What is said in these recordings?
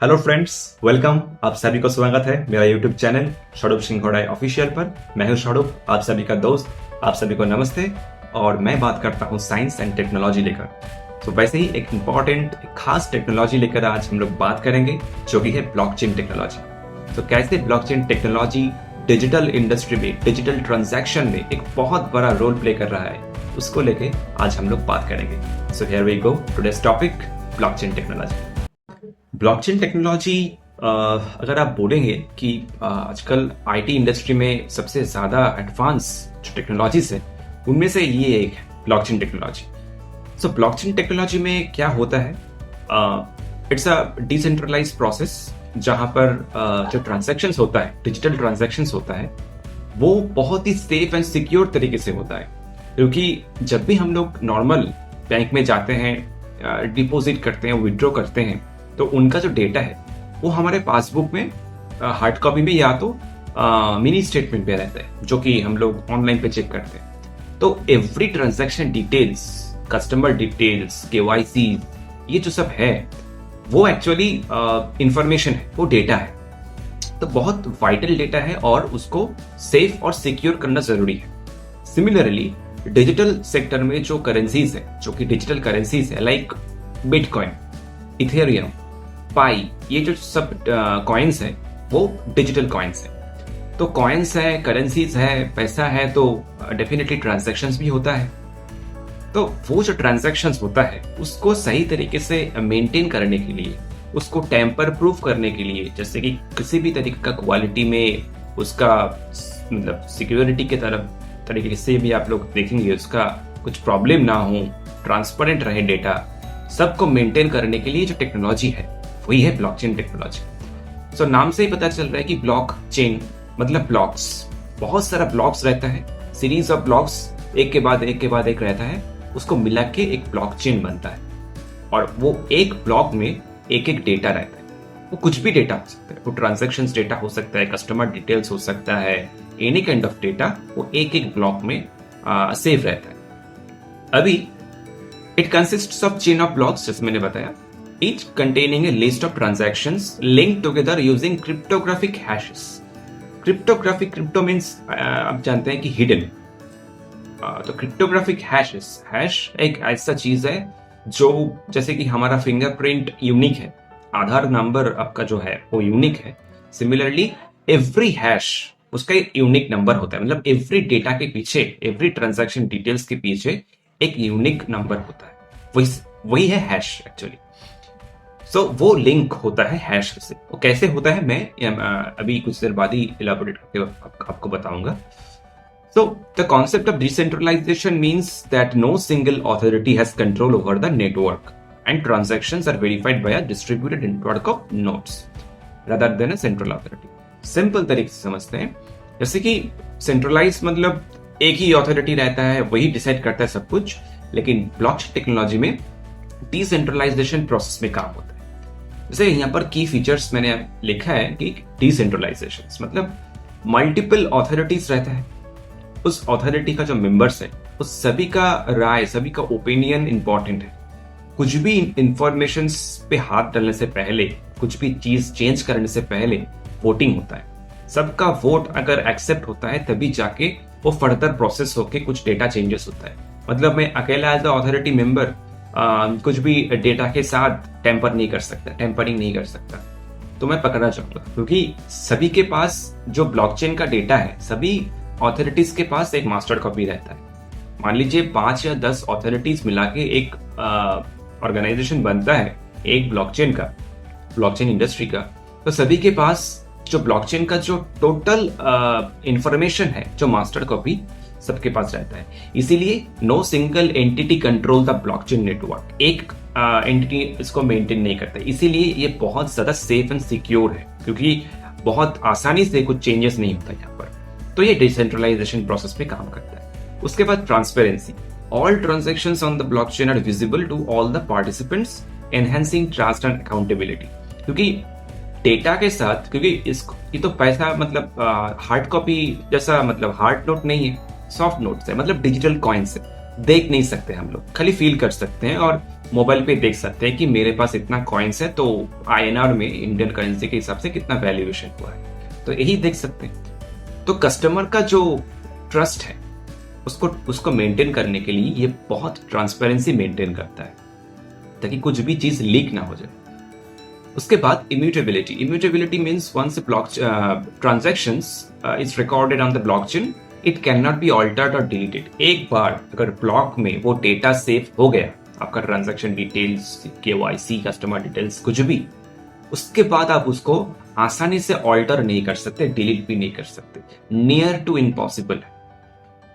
Hello friends, welcome. आप सभी को स्वागत है मेरा यूट्यूब चैनल षडुप सिंघोड़ाई ऑफिशियल पर। मैं हूं षडुप, आप सभी का दोस्त। आप सभी को नमस्ते। और मैं बात करता हूं साइंस एंड टेक्नोलॉजी लेकर। तो वैसे ही एक इम्पॉर्टेंट खास टेक्नोलॉजी लेकर आज हम लोग बात करेंगे, जो कि है ब्लॉकचेन टेक्नोलॉजी। तो कैसे ब्लॉकचेन टेक्नोलॉजी डिजिटल इंडस्ट्री में, डिजिटल ट्रांजैक्शन में एक बहुत बड़ा रोल प्ले कर रहा है, उसको लेके आज हम लोग बात करेंगे। So here we go, today's topic blockchain technology. Blockchain technology, अगर आप बोलेंगे कि आजकल आईटी इंडस्ट्री में सबसे ज्यादा एडवांस जो टेक्नोलॉजीज है उनमें से ये एक है ब्लॉकचेन टेक्नोलॉजी। सो ब्लॉकचेन टेक्नोलॉजी में क्या होता है, इट्स अ डिसेंट्रलाइज्ड प्रोसेस जहां पर जो ट्रांजैक्शंस होता है, डिजिटल ट्रांजैक्शंस होता है, वो बहुत ही सेफ एंड सिक्योर तरीके से होता है। क्योंकि जब भी हम लोग नॉर्मल बैंक में जाते हैं, डिपॉजिट करते हैं, विड्रॉ करते हैं, तो उनका जो डेटा है वो हमारे पासबुक में हार्ड कॉपी में या तो मिनी स्टेटमेंट पे रहता है, जो कि हम लोग ऑनलाइन पे चेक करते हैं। तो every transaction details, customer details, KYC, ये जो सब है वो एक्चुअली इंफॉर्मेशन है, वो डेटा है। तो बहुत वाइटल डेटा है और उसको सेफ और सिक्योर करना जरूरी है। सिमिलरली डिजिटल सेक्टर में जो करेंसीज है, जो कि डिजिटल करेंसीज है, लाइक बिटकॉइन, इथेरियम, पाई, ये जो सब कॉइन्स है वो डिजिटल कॉइन्स है। तो कॉइन्स है, करेंसीज है, पैसा है, तो डेफिनेटली ट्रांजैक्शंस भी होता है। तो वो जो ट्रांजैक्शंस होता है उसको सही तरीके से मेंटेन करने के लिए, उसको टेम्पर प्रूफ करने के लिए, जैसे कि किसी भी तरीके का क्वालिटी में उसका मतलब सिक्योरिटी के तरीके से भी आप लोग देखेंगे, उसका कुछ प्रॉब्लम ना हो, ट्रांसपेरेंट रहे डेटा, सबको मेंटेन करने के लिए जो टेक्नोलॉजी है वही है ब्लॉकचेन टेक्नोलॉजी। सो नाम से ही पता चल रहा है कि ब्लॉकचेन मतलब ब्लॉक्स, बहुत सारा ब्लॉक्स रहता है, सीरीज ऑफ ब्लॉक्स, एक के बाद एक रहता है, उसको मिला के एक ब्लॉकचेन बनता है। और वो एक ब्लॉक में एक एक डेटा रहता है। वो कुछ भी डेटा हो सकता है, वो ट्रांजेक्शन डेटा हो सकता है, कस्टमर डिटेल्स हो सकता है, एनी काइंड ऑफ डेटा, वो एक एक ब्लॉक में सेव रहता है। अभी It consists of chain of blocks, जैसे मैंने बताया, each containing a list of transactions linked together using cryptographic hashes. Crypto means आप जानते हैं कि hidden. तो cryptographic hashes, hash एक ऐसा चीज है जो जैसे कि हमारा फिंगरप्रिंट यूनिक है, आधार नंबर आपका जो है वो यूनिक है। सिमिलरली एवरी हैश उसका एक यूनिक नंबर होता है, मतलब एवरी डेटा के पीछे, एवरी ट्रांजैक्शन डिटेल्स के पीछे एक यूनिक नंबर होता है, वही है हैश एक्चुअली। सो वो लिंक होता है हैश से। वो कैसे होता है मैं अभी कुछ देर बाद ही इलाबोरेट करके आपको बताऊंगा। So the concept of decentralisation means that no single authority has control over the network and transactions are verified by a distributed network of nodes rather than a central authority. Simple तरीके से समझते हैं, जैसे कि centralise मतलब एक ही authority रहता है, वही डिसाइड करता है सब कुछ, लेकिन ब्लॉकचेन टेक्नोलॉजी में डिसेंट्रलाइजेशन प्रोसेस में काम होता है। जैसे यहाँ पर की फीचर्स मैंने लिखा है कि डिसेंट्रलाइजेशन मतलब मल्टीपल अथॉरिटीज रहता है, उस अथॉरिटी का जो मेंबर्स है उस सभी का राय, सभी का ओपिनियन इंपॉर्टेंट है। कुछ भी इंफॉर्मेशन पे हाथ डालने से पहले, कुछ भी चीज चेंज करने से पहले वोटिंग होता है। सबका वोट अगर एक्सेप्ट होता है तभी जाके वो फर्दर प्रोसेस होके कुछ डेटा चेंजेस होता है। मतलब मैं अकेला एज अ अथॉरिटी मेंबर कुछ भी डेटा के साथ टेम्परिंग नहीं कर सकता, तो मैं पकड़ा जाऊंगा। क्योंकि सभी के पास जो ब्लॉकचेन का डेटा है, सभी अथॉरिटीज के पास एक मास्टर कॉपी रहता है। मान लीजिए 5 या 10 अथॉरिटीज मिला के एक ऑर्गेनाइजेशन बनता है एक ब्लॉकचेन का, ब्लॉकचेन इंडस्ट्री का, तो सभी के पास जो ब्लॉकचेन का जो टोटल इंफॉर्मेशन है, जो मास्टर कॉपी सबके पास रहता है। इसीलिए no single entity control the blockchain network, एक एंटिटी इसको मेंटेन नहीं करता। इसीलिए ये बहुत ज्यादा सेफ एंड सिक्योर है, क्योंकि बहुत आसानी से कुछ चेंजेस नहीं होता यहाँ पर। तो ये डिसेंट्रलाइजेशन प्रोसेस में काम करता है। उसके बाद transparency, all transactions on the blockchain are visible to all the participants, enhancing trust and accountability. क्योंकि डेटा के साथ, क्योंकि ये तो पैसा मतलब हार्ड कॉपी जैसा, मतलब हार्ड नोट नहीं है, सॉफ्ट नोट्स है, मतलब डिजिटल कॉइन्स है, देख नहीं सकते हम लोग, खाली फील कर सकते हैं और मोबाइल पे देख सकते हैं कि मेरे पास इतना कॉइन्स है तो INR में, इंडियन करेंसी के हिसाब से कितना वैल्यूएशन हुआ है, तो यही देख सकते हैं। तो कस्टमर का जो ट्रस्ट है उसको मेंटेन करने के लिए ये बहुत ट्रांसपेरेंसी मेंटेन करता है ताकि कुछ भी चीज लीक ना हो जाए। उसके बाद immutability means once block transactions is recorded on the blockchain it can not be altered और डिलीटेड। एक बार अगर ब्लॉक में वो डेटा सेव हो गया, आपका transaction details, KYC, customer details, कुछ भी, उसके बाद आप उसको आसानी से ऑल्टर नहीं कर सकते, डिलीट भी नहीं कर सकते। नियर टू इम्पॉसिबल है।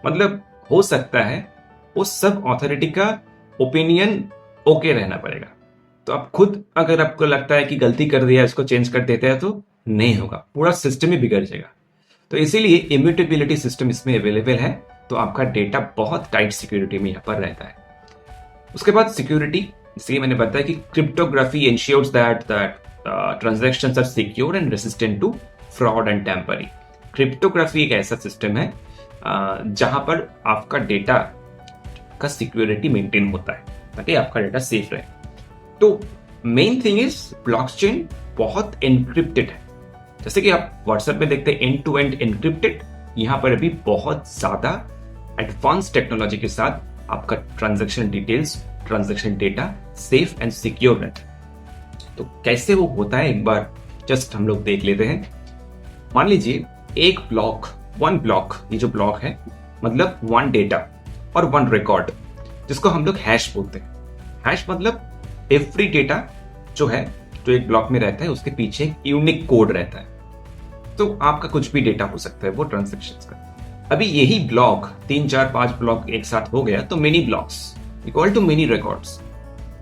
मतलब हो सकता है उस सब ऑथोरिटी का ओपिनियन ओके रहना पड़ेगा। तो आप खुद अगर आपको लगता है कि गलती कर दिया, इसको चेंज कर देते हैं, तो नहीं होगा, पूरा सिस्टम ही बिगड़ जाएगा। तो इसीलिए इम्यूटेबिलिटी सिस्टम इसमें अवेलेबल है, तो आपका डेटा बहुत टाइट सिक्योरिटी में यहाँ पर रहता है। उसके बाद सिक्योरिटी, इसलिए मैंने बताया कि cryptography ensures that transactions are secure and resistant to fraud and tampering. Cryptography एक ऐसा सिस्टम है जहां पर आपका डेटा का सिक्योरिटी मेंटेन होता है ताकि आपका डेटा सेफ रहे। तो मेन थिंग इज ब्लॉकचेन बहुत एनक्रिप्टेड है। जैसे कि आप व्हाट्सएप में देखते हैं एंड टू एंड एनक्रिप्टेड, यहां पर अभी बहुत ज्यादा एडवांस टेक्नोलॉजी के साथ आपका transaction details, transaction data safe and secure रहता है। तो कैसे वो होता है एक बार जस्ट हम लोग देख लेते हैं। मान लीजिए एक ब्लॉक, वन ब्लॉक, ये जो ब्लॉक है मतलब वन डेटा और वन रिकॉर्ड, जिसको हम लोग हैश बोलते हैं। हैश मतलब एवरी डेटा जो है, जो एक ब्लॉक में रहता है, उसके पीछे एक यूनिक कोड रहता है। तो आपका कुछ भी डेटा हो सकता है वो ट्रांजैक्शंस का। अभी यही ब्लॉक 3, 4, 5 ब्लॉक एक साथ हो गया तो many blocks equal to many records.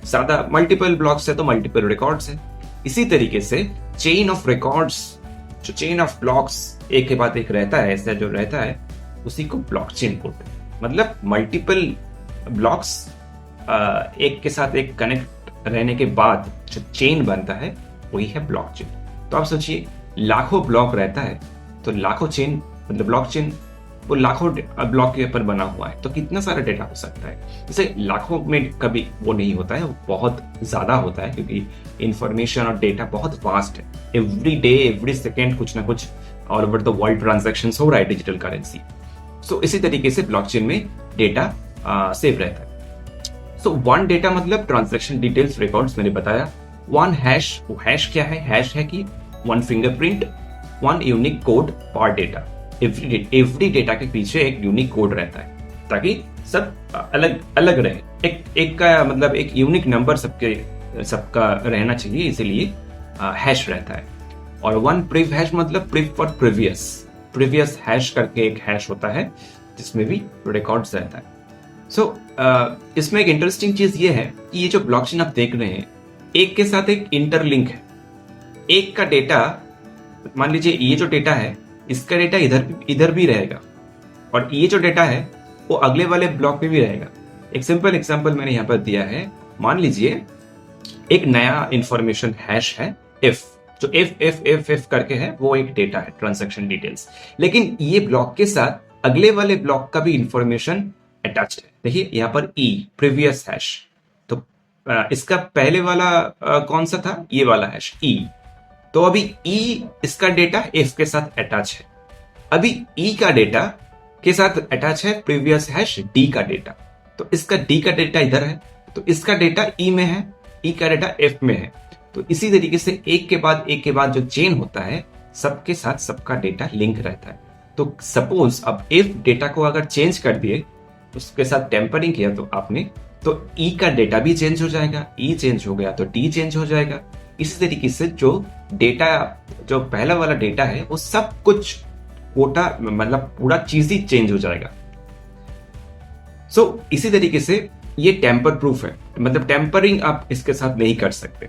ज्यादा मल्टीपल ब्लॉक्स है तो मल्टीपल रिकॉर्ड्स है। इसी तरीके से चेन ऑफ रिकॉर्ड्स, जो चेन ऑफ ब्लॉक्स एक के बाद एक रहता है, ऐसा जो रहता है उसी को ब्लॉकचेन बोलते हैं। मतलब मल्टीपल ब्लॉक्स एक के साथ एक कनेक्ट रहने के बाद जो चेन बनता है वही है ब्लॉकचेन। तो आप सोचिए लाखों ब्लॉक रहता है तो लाखों चेन, मतलब ब्लॉकचेन वो लाखों ब्लॉक के ऊपर बना हुआ है, तो कितना सारा डेटा हो सकता है। जैसे लाखों में कभी वो नहीं होता है, वो बहुत ज्यादा होता है क्योंकि इंफॉर्मेशन और डेटा बहुत फास्ट है। एवरी डे, एवरी सेकेंड कुछ ना कुछ all over the world transactions हो रहा है डिजिटल करेंसी। सो इसी तरीके से ब्लॉकचेन में डेटा सेव रहता है। सो वन डेटा मतलब ट्रांजैक्शन डिटेल्स, रिकॉर्ड्स मैंने बताया। वन हैश, वो हैश क्या है? हैश है कि one fingerprint, one unique code पर डेटा। एवरी डेटा के पीछे एक यूनिक कोड रहता है ताकि सब अलग अलग रहे। एक का मतलब एक यूनिक नंबर सबका रहना चाहिए, इसीलिए हैश रहता है। और वन प्रिव हैश मतलब प्रिव फॉर प्रीवियस हैश करके एक हैश होता है जिसमें भी रिकॉर्ड्स रहता है। सो इसमें एक इंटरेस्टिंग चीज ये है कि ये जो ब्लॉकचेन आप देख रहे हैं एक के साथ एक इंटरलिंक है। एक का डेटा, मान लीजिए ये जो डेटा है इसका डेटा इधर भी रहेगा और ये जो डेटा है वो अगले वाले ब्लॉक में भी रहेगा। एक सिंपल एग्जांपल मैंने यहाँ पर दिया है। मान लीजिए एक नया इंफॉर्मेशन हैश है इफ, जो इफ करके है, वो एक डेटा है ट्रांजैक्शन डिटेल्स, लेकिन ये ब्लॉक के साथ अगले वाले ब्लॉक का भी इंफॉर्मेशन अटैच्ड है। देखिए यहाँ पर प्रीवियस हैश, तो इसका पहले वाला कौन सा था? ये वाला हैश तो अभी इसका डेटा इफ के साथ अटैच है। अभी का डेटा के साथ अटैच है प्रीवियस हैश डी का डेटा, तो इसका डी का डेटा इधर है, तो इसका डेटा में है, का डेटा एफ में है। तो इसी तरीके से एक के बाद जो चेन होता है सबके साथ सबका डेटा लिंक रहता है। तो सपोज अब इफ डेटा को अगर चेंज कर दिए, उसके साथ टेम्परिंग किया तो आपने, तो का डेटा भी चेंज हो जाएगा, चेंज हो गया तो डी चेंज हो जाएगा। इसी तरीके से जो डेटा, जो पहला वाला डेटा है वो सब कुछ कोटा, मतलब पूरा चीज ही चेंज हो जाएगा। सो इसी तरीके से ये टेम्पर प्रूफ है, मतलब टेम्परिंग आप इसके साथ नहीं कर सकते।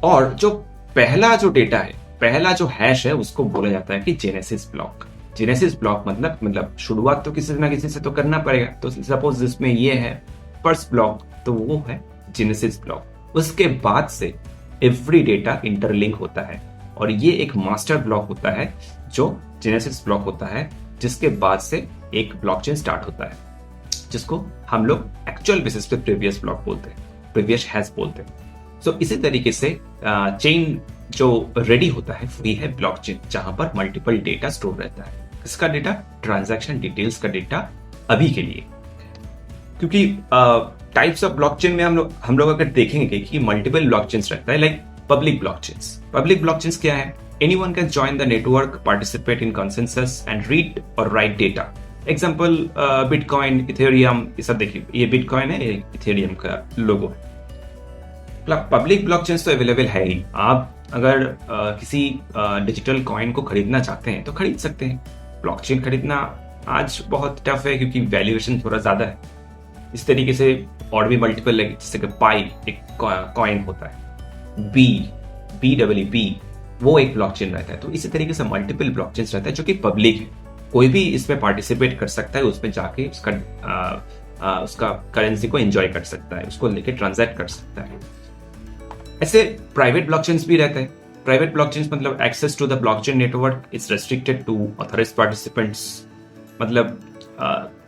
और जो पहला जो डेटा है, पहला जो हैश है, उसको बोला जाता है कि जेनेसिस ब्लॉक। जेनेसिस ब्लॉक मतलब शुरुआत तो किसी ना किसी से तो करना पड़ेगा। तो सपोज इसमें ये है फर्स्ट ब्लॉक, तो वो है जेनेसिस ब्लॉक। उसके बाद से एवरी डेटा इंटरलिंक होता है और ये एक मास्टर ब्लॉक होता है जो जेनेसिस ब्लॉक होता है, जिसके बाद से एक ब्लॉकचेन स्टार्ट होता है, जिसको हम लोग एक्चुअल बेसिस पे प्रीवियस ब्लॉक बोलते हैं। प्रीवियस हैश बोलते हैं। सो इसी तरीके से चेन जो रेडी होता है वही है ब्लॉकचेन, जहां पर मल्टीपल डेटा स्टोर रहता है। किसका डेटा? ट्रांजैक्शन डिटेल्स का डेटा अभी के लिए। क्योंकि टाइप्स ऑफ ब्लॉकचेन में हम लोग अगर देखेंगे कि मल्टीपल ब्लॉकचेन्स रहता है, like public blockchains. Public blockchains क्या है? Anyone can join the network, participate in consensus and read और write data. Example bitcoin, Ethereum, ये सब देखिए, ये बिटकॉइन है, ये इथेरियम का लोगो है। पब्लिक ब्लॉकचेन्स तो अवेलेबल है ही। आप अगर किसी डिजिटल कॉइन को खरीदना चाहते हैं तो खरीद सकते हैं। ब्लॉकचेन खरीदना आज बहुत टफ है क्योंकि वैल्यूएशन थोड़ा ज्यादा है। इस तरीके से और भी मल्टीपल, जैसे कि पाई एक कॉइन होता है, BWB वो एक ब्लॉकचेन रहता है। तो इसी तरीके से मल्टीपल ब्लॉकचेन्स रहता है जो कि पब्लिक है, कोई भी इसमें पार्टिसिपेट कर सकता है, उसमें जाके उसका करेंसी को एंजॉय कर सकता है, उसको लेके ट्रांजैक्ट कर सकता है। ऐसे प्राइवेट ब्लॉकचेन्स भी रहते हैं। प्राइवेट ब्लॉकचेन्स मतलब access to the blockchain network is restricted to authorised participants. मतलब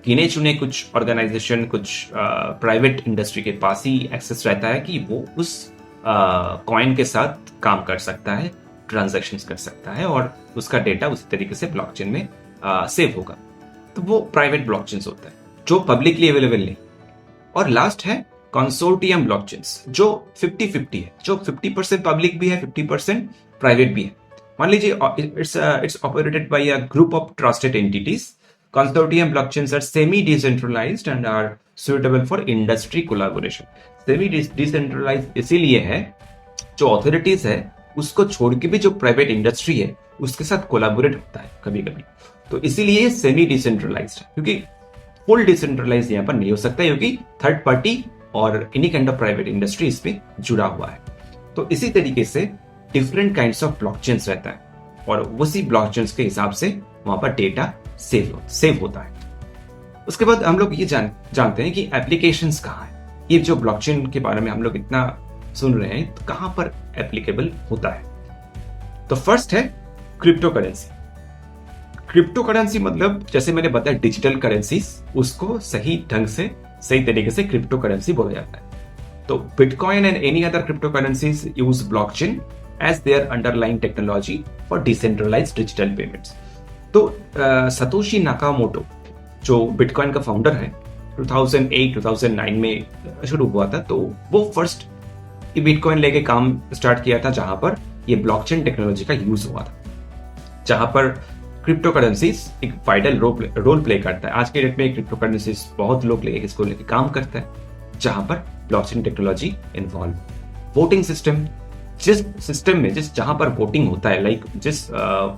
गिने चुने कुछ ऑर्गेनाइजेशन, कुछ प्राइवेट इंडस्ट्री के पास ही एक्सेस रहता है कि वो उस कॉइन के साथ काम कर सकता है, ट्रांजैक्शंस कर सकता है और उसका डेटा उसी तरीके से ब्लॉकचेन में सेव होगा। तो वो प्राइवेट ब्लॉकचेन्स होता है जो पब्लिकली अवेलेबल नहीं। और लास्ट है कंसोर्टियम ब्लॉकचेन्स, जो 50-50 है, जो 50% पब्लिक भी है, 50% प्राइवेट भी है। मान लीजिए it's operated by a group of trusted entities. Consortium blockchains are semi-decentralized and are suitable for industry collaboration. Semi-decentralized इसीलिए है, जो ऑथोरिटीज है उसको छोड़ के भी जो प्राइवेट इंडस्ट्री है उसके साथ कोलैबोरेट होता है कभी कभी। तो इसीलिए सेमी डिसेंट्रलाइज्ड है, क्योंकि फुल डिसेंट्रलाइज यहाँ पर नहीं हो सकता क्योंकि थर्ड पार्टी और any kind of private industry इसमें जुड़ा हुआ है। तो इसी तरीके से डिफरेंट काइंड्स ऑफ ब्लॉकचेन्स रहता है और उसी ब्लॉकचेन्स के हिसाब से वहां पर डेटा सेव होता है। उसके बाद हम लोग ये जानते हैं कि एप्लीकेशंस कहाँ है। ये जो ब्लॉकचेन के बारे में हम लोग इतना सुन रहे हैं, तो कहाँ पर एप्लीकेबल होता है? तो फर्स्ट है क्रिप्टो करेंसी। क्रिप्टो करेंसी मतलब जैसे मैंने बताया डिजिटल करेंसीज, उसको सही ढंग से, सही तरीके से क्रिप्टो करेंसी बोला जाता है। तो Bitcoin and any other crypto currencies use blockchain as their underlying technology for decentralised digital payments. तो सतोशी नाकामोटो जो बिटकॉइन का फाउंडर है, 2008-2009 में शुरू हुआ था। तो वो फर्स्ट बिटकॉइन लेके काम स्टार्ट किया था जहां पर ये ब्लॉकचेन टेक्नोलॉजी का यूज हुआ था, जहां पर क्रिप्टो करेंसीज एक वाइटल रोल प्ले करता है। आज के डेट में क्रिप्टो करेंसीज बहुत लोग इसको लेके काम करता है, जहां पर blockchain technology involve. Voting system, जिस सिस्टम में जहां पर वोटिंग होता है, लाइक जिस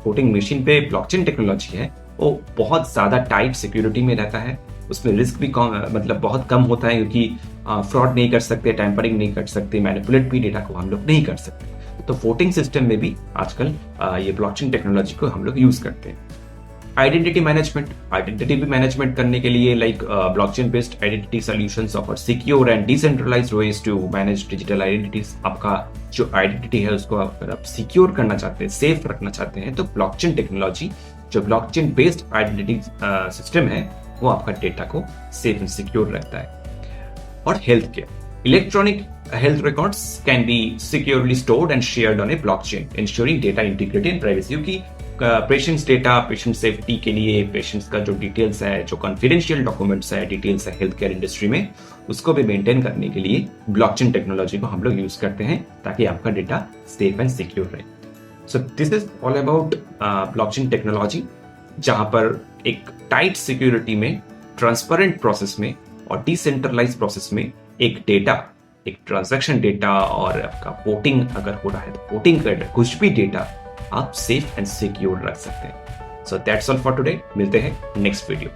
वोटिंग मशीन पे ब्लॉकचेन टेक्नोलॉजी है, वो बहुत ज्यादा टाइट सिक्योरिटी में रहता है। उसमें रिस्क भी मतलब बहुत कम होता है क्योंकि फ्रॉड नहीं कर सकते, टैंपरिंग नहीं कर सकते, मैनिपुलेट भी डेटा को हम लोग नहीं कर सकते। तो वोटिंग सिस्टम में भी आजकल ये ब्लॉकचेन टेक्नोलॉजी को हम लोग यूज करते हैं। आइडेंटिटी मैनेजमेंट करने के लिए like blockchain based identity solutions offer secure and decentralised ways to manage digital identities. आपका जो आइडेंटिटी है उसको अगर आप सिक्योर करना चाहते हैं, सेफ रखना चाहते हैं, तो ब्लॉकचेन टेक्नोलॉजी, जो ब्लॉकचेन बेस्ड आइडेंटिटी सिस्टम है, वो आपका डेटा को सेफ एंड सिक्योर रखता है। और health care, electronic health records can be securely stored and shared on a blockchain, ensuring data integrity and privacy। क्योंकि पेशेंट्स डेटा, पेशेंट सेफ्टी के लिए, पेशेंट्स का जो डिटेल्स है, जो कॉन्फिडेंशियल डॉक्यूमेंट्स है, डिटेल्स है हेल्थ केयर इंडस्ट्री में, उसको भी मेंटेन करने के लिए ब्लॉकचेन टेक्नोलॉजी को हम लोग यूज करते हैं ताकि आपका डेटा सेफ एंड सिक्योर रहे। So this is all about blockchain technology, जहां पर एक टाइट सिक्योरिटी में, ट्रांसपेरेंट प्रोसेस में और डिसेंट्रलाइज प्रोसेस में एक डेटा, एक ट्रांजैक्शन डेटा और आपका वोटिंग अगर हो रहा है तो वोटिंग का कुछ भी डेटा आप सेफ एंड सिक्योर रख सकते हैं। So that's all for today. मिलते हैं नेक्स्ट वीडियो।